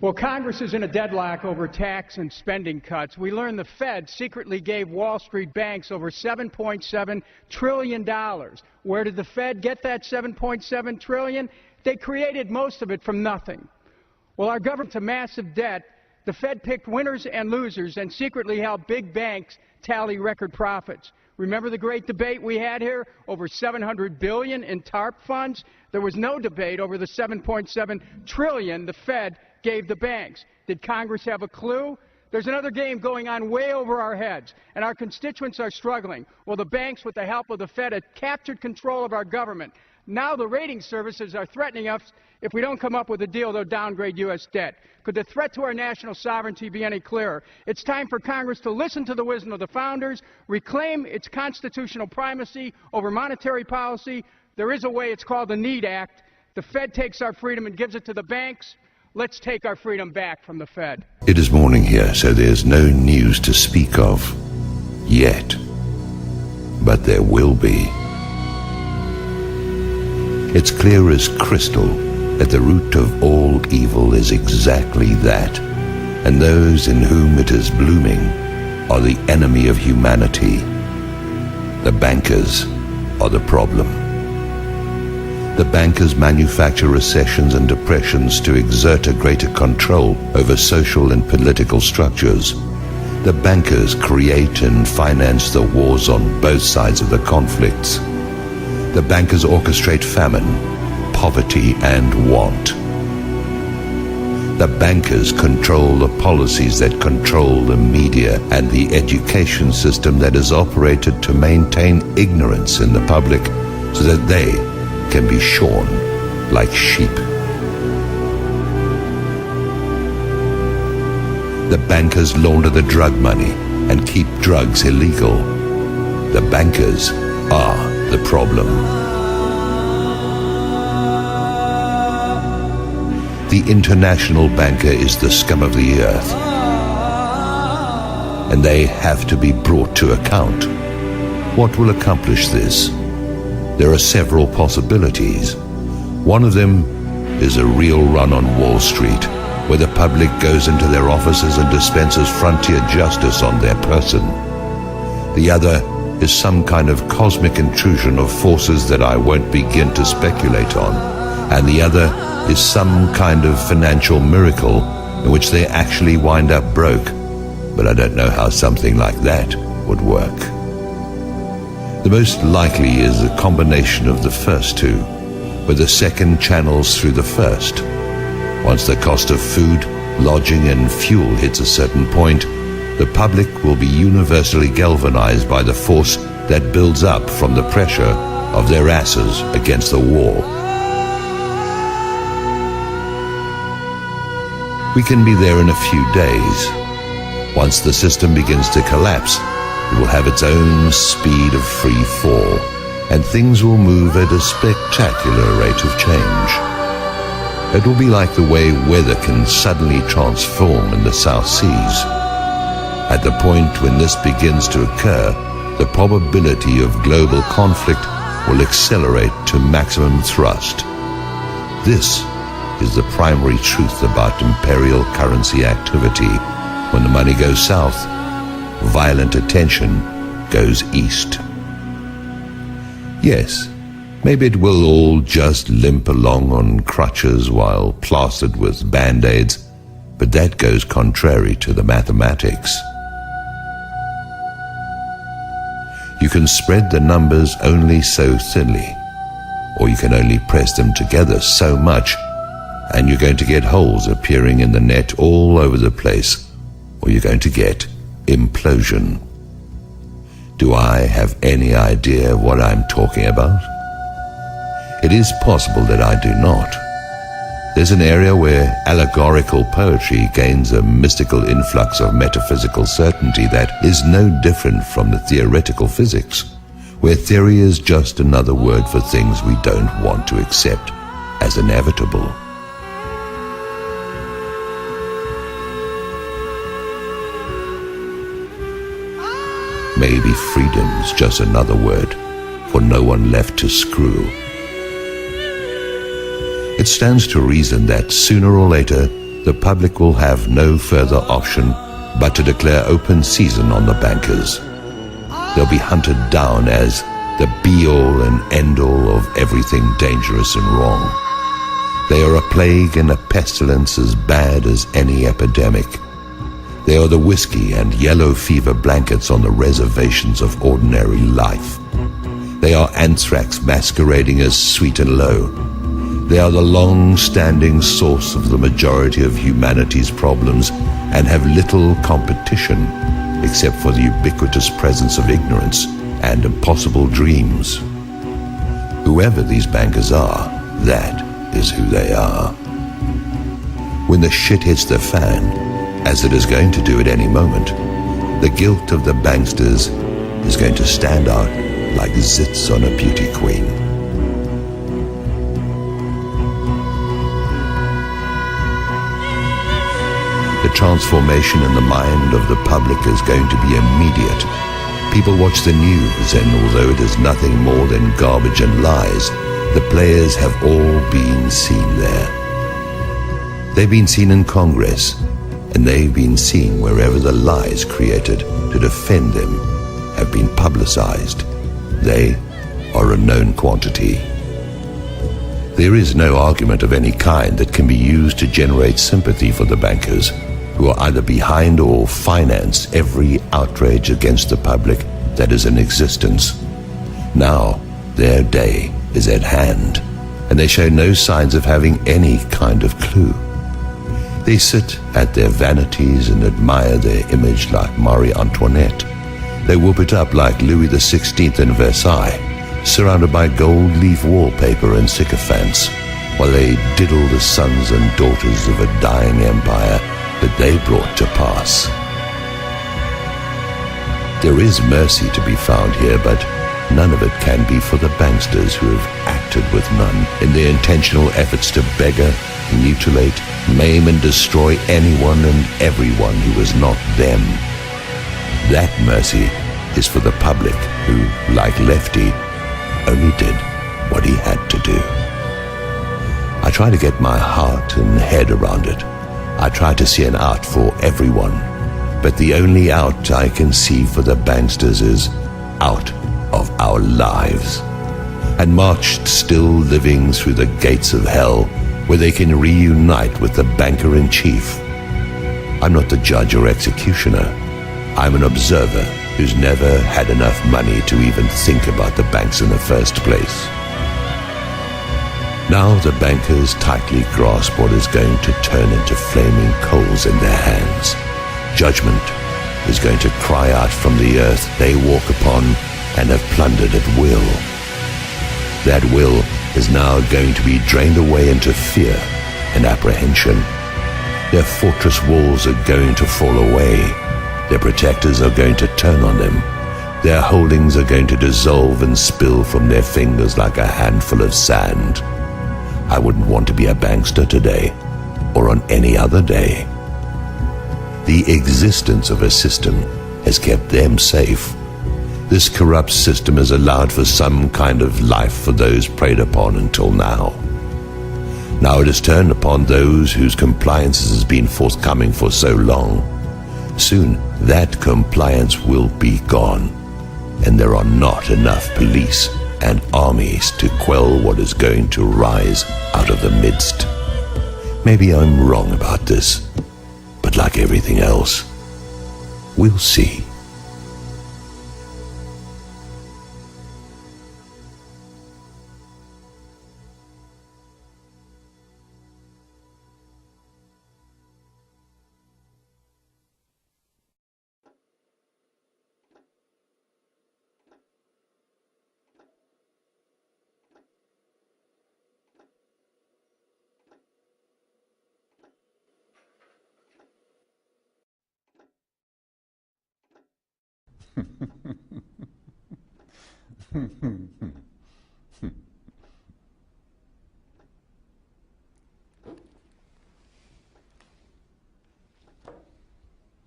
Well, Congress is in a deadlock over tax and spending cuts. We learned the Fed secretly gave Wall Street banks over $7.7 trillion. Where did the Fed get that $7.7 trillion? They created most of it from nothing. Well, our government's a massive debt. The Fed picked winners and losers and secretly helped big banks tally record profits. Remember the great debate we had here over $700 billion in TARP funds? There was no debate over the $7.7 trillion the Fed gave the banks. Did Congress have a clue? There's another game going on way over our heads, and our constituents are struggling. Well, the banks, with the help of the Fed, have captured control of our government. Now the rating services are threatening us. If we don't come up with a deal, they'll downgrade U.S. debt. Could the threat to our national sovereignty be any clearer? It's time for Congress to listen to the wisdom of the founders, reclaim its constitutional primacy over monetary policy. There is a way. It's called the NEED Act. The Fed takes our freedom and gives it to the banks. Let's take our freedom back from the Fed. It is morning here, so there's no news to speak of yet. But there will be. It's clear as crystal that the root of all evil is exactly that, and those in whom it is blooming are the enemy of humanity. The bankers are the problem. The bankers manufacture recessions and depressions to exert a greater control over social and political structures. The bankers create and finance the wars on both sides of the conflicts. The bankers orchestrate famine, poverty, and want. The bankers control the policies that control the media and the education system that is operated to maintain ignorance in the public so that they can be shorn like sheep. The bankers launder the drug money and keep drugs illegal. The bankers are the problem. The international banker is the scum of the earth, and they have to be brought to account. What will accomplish this? There are several possibilities. One of them is a real run on Wall Street, where the public goes into their offices and dispenses frontier justice on their person. The other is some kind of cosmic intrusion of forces that I won't begin to speculate on. And the other is some kind of financial miracle in which they actually wind up broke. But I don't know how something like that would work. The most likely is a combination of the first two, where the second channels through the first. Once the cost of food, lodging, and fuel hits a certain point, the public will be universally galvanized by the force that builds up from the pressure of their asses against the wall. We can be there in a few days. Once the system begins to collapse, it will have its own speed of free fall, and things will move at a spectacular rate of change. It will be like the way weather can suddenly transform in the South Seas. At the point when this begins to occur, the probability of global conflict will accelerate to maximum thrust. This is the primary truth about imperial currency activity. When the money goes south, violent attention goes east. Yes, maybe it will all just limp along on crutches while plastered with band-aids, but that goes contrary to the mathematics. You can spread the numbers only so thinly, or you can only press them together so much, and you're going to get holes appearing in the net all over the place, or you're going to get implosion. Do I have any idea what I'm talking about? It is possible that I do not. There's an area where allegorical poetry gains a mystical influx of metaphysical certainty that is no different from the theoretical physics, where theory is just another word for things we don't want to accept as inevitable. Maybe freedom's just another word for no one left to screw. It stands to reason that sooner or later the public will have no further option but to declare open season on the bankers. They'll be hunted down as the be-all and end-all of everything dangerous and wrong. They are a plague and a pestilence as bad as any epidemic. They are the whiskey and yellow fever blankets on the reservations of ordinary life. They are anthrax masquerading as sweet and low. They are the long-standing source of the majority of humanity's problems and have little competition except for the ubiquitous presence of ignorance and impossible dreams. Whoever these bankers are, that is who they are. When the shit hits the fan, as it is going to do at any moment, the guilt of the banksters is going to stand out like zits on a beauty queen. The transformation in the mind of the public is going to be immediate. People watch the news, and although it is nothing more than garbage and lies, the players have all been seen there. They've been seen in Congress, and they've been seen wherever the lies created to defend them have been publicized. They are a known quantity. There is no argument of any kind that can be used to generate sympathy for the bankers, who are either behind or finance every outrage against the public that is in existence. Now, their day is at hand, and they show no signs of having any kind of clue. They sit at their vanities and admire their image like Marie Antoinette. They whoop it up like Louis XVI in Versailles, surrounded by gold leaf wallpaper and sycophants, while they diddle the sons and daughters of a dying empire that they brought to pass. There is mercy to be found here, but none of it can be for the banksters who have acted with none in their intentional efforts to beggar, mutilate, maim and destroy anyone and everyone who is not them. That mercy is for the public who, like Lefty, only did what he had to do. I try to get my heart and head around it. I try to see an out for everyone, but the only out I can see for the banksters is out of our lives, and marched still living through the gates of hell where they can reunite with the banker-in-chief. I'm not the judge or executioner. I'm an observer who's never had enough money to even think about the banks in the first place. Now the bankers tightly grasp what is going to turn into flaming coals in their hands. Judgment is going to cry out from the earth they walk upon and have plundered at will. That will is now going to be drained away into fear and apprehension. Their fortress walls are going to fall away. Their protectors are going to turn on them. Their holdings are going to dissolve and spill from their fingers like a handful of sand. I wouldn't want to be a bankster today, or on any other day. The existence of a system has kept them safe. This corrupt system has allowed for some kind of life for those preyed upon until now. Now it has turned upon those whose compliance has been forthcoming for so long. Soon that compliance will be gone, and there are not enough police and armies to quell what is going to rise out of the midst. Maybe I'm wrong about this, but like everything else, we'll see.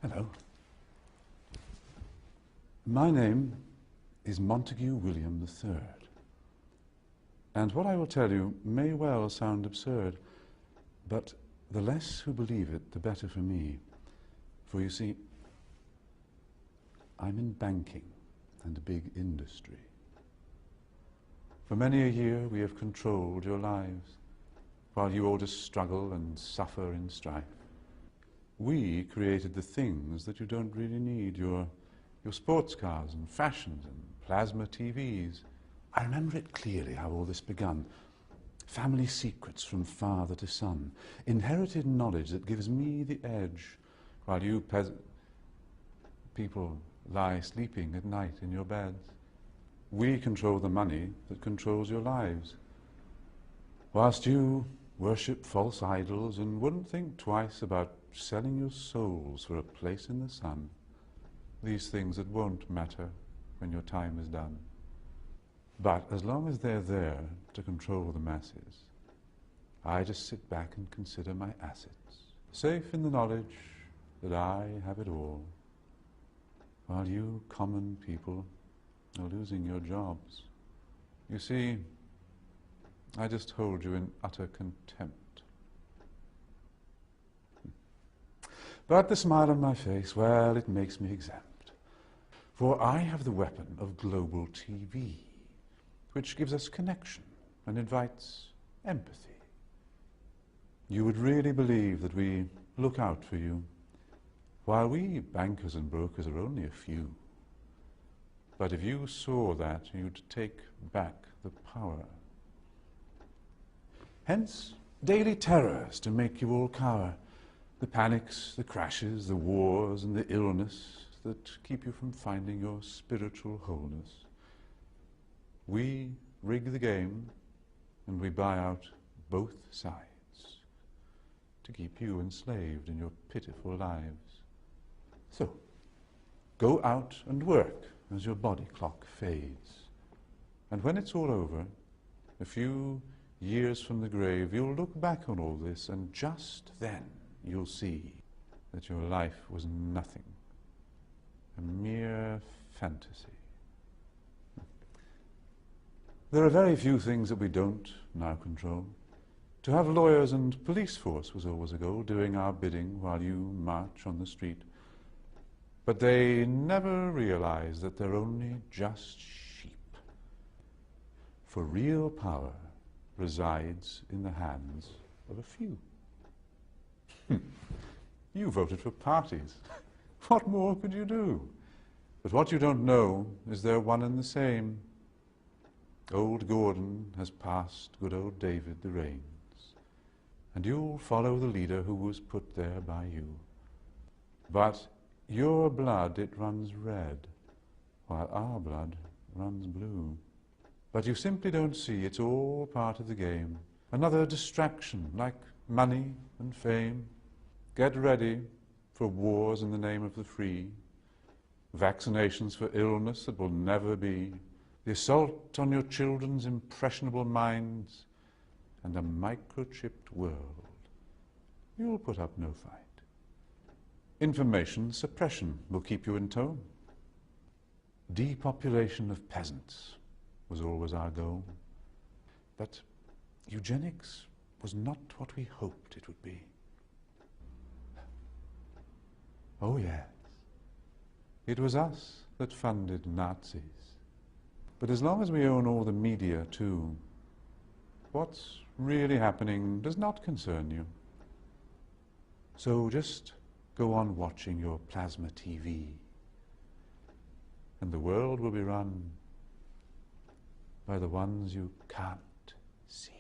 Hello. My name is Montague William III. And what I will tell you may well sound absurd, but The less who believe it, the better for me. For you see, I'm in banking and a big industry. For many a year we have controlled your lives, while you all just struggle and suffer in strife. We created the things that you don't really need, your sports cars and fashions and plasma TVs. I remember it clearly how all this begun. Family secrets from father to son, inherited knowledge that gives me the edge, while you people lie sleeping at night in your beds. We control the money that controls your lives, whilst you worship false idols and wouldn't think twice about selling your souls for a place in the sun. These things that won't matter when your time is done. But as long as they're there to control the masses, I just sit back and consider my assets, safe in the knowledge that I have it all, while you common people are losing your jobs. You see, I just hold you in utter contempt. But the smile on my face, well, it makes me exempt. For I have the weapon of global TV, which gives us connection and invites empathy. You would really believe that we look out for you, while we bankers and brokers are only a few. But if you saw that, you'd take back the power. Hence, daily terrors to make you all cower. The panics, the crashes, the wars, and the illness that keep you from finding your spiritual wholeness. We rig the game, and we buy out both sides to keep you enslaved in your pitiful lives. So, go out and work as your body clock fades. And when it's all over, a few years from the grave, you'll look back on all this, and just then you'll see that your life was nothing, a mere fantasy. There are very few things that we don't now control. To have lawyers and police force was always a goal, doing our bidding while you march on the street. But they never realize that they're only just sheep. For real power resides in the hands of a few. You voted for parties. What more could you do? But what you don't know is they're one and the same. Old Gordon has passed good old David the reins, and you'll follow the leader who was put there by you. But your blood, it runs red, while our blood runs blue. But you simply don't see it's all part of the game. Another distraction, like money and fame. Get ready for wars in the name of the free, vaccinations for illness that will never be, the assault on your children's impressionable minds, and a microchipped world. You'll put up no fight. Information suppression will keep you in tone. Depopulation of peasants was always our goal. But eugenics was not what we hoped it would be. Oh yes, it was us that funded Nazis. But as long as we own all the media too, what's really happening does not concern you. So just go on watching your plasma TV, and the world will be run by the ones you can't see.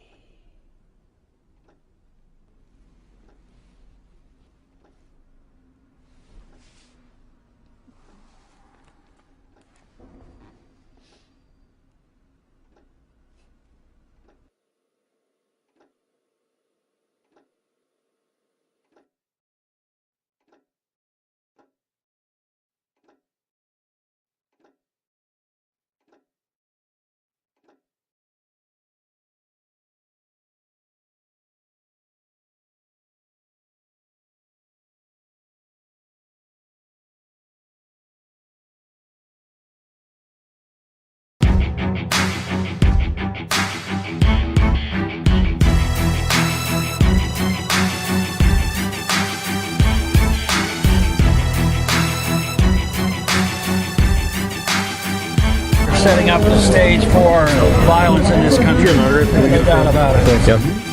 setting up the stage for violence in this country. No doubt about it. Thank you.